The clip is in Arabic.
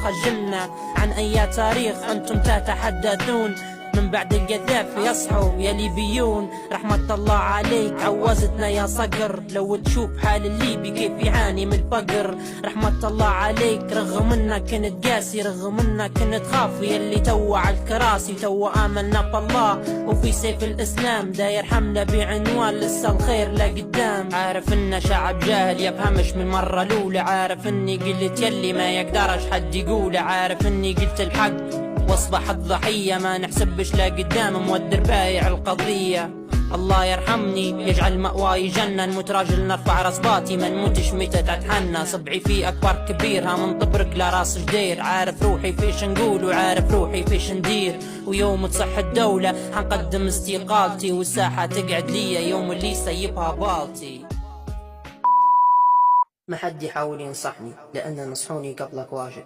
تخجلنا عن أي تاريخ أنتم تتحدثون؟ من بعد القذافي يصحوا يا ليبيون، رحمة الله عليك عوزتنا يا صقر. لو تشوف حال الليبي كيف يعاني من الفقر، رحمة الله عليك. رغم انك كنت قاسي، رغم انك كنت خافي، اللي تو على الكراسي تو آمنا بالله وفي سيف الإسلام، داير حملة بعنوان لسه الخير لقدام. عارف ان شعب جاهل يفهمش من مرة الأولى، عارف اني قلت يلي ما يقدرش حد يقوله، عارف اني قلت الحق واصبح الضحية، ما نحسبش لا قدام مودر بايع القضية. الله يرحمني يجعل مأواي جنة، نموت راجل نرفع رصباتي، ما نموتش متى تتحنى. صبعي في أكبر كبيرها من طبرق لراس جدير، عارف روحي فيش نقول وعارف روحي فيش ندير. ويوم تصح الدولة حنقدم استقالتي، والساحة تقعد ليا يوم اللي سيبها بالتي. ما حد يحاول ينصحني لأن نصحوني قبلك واجد.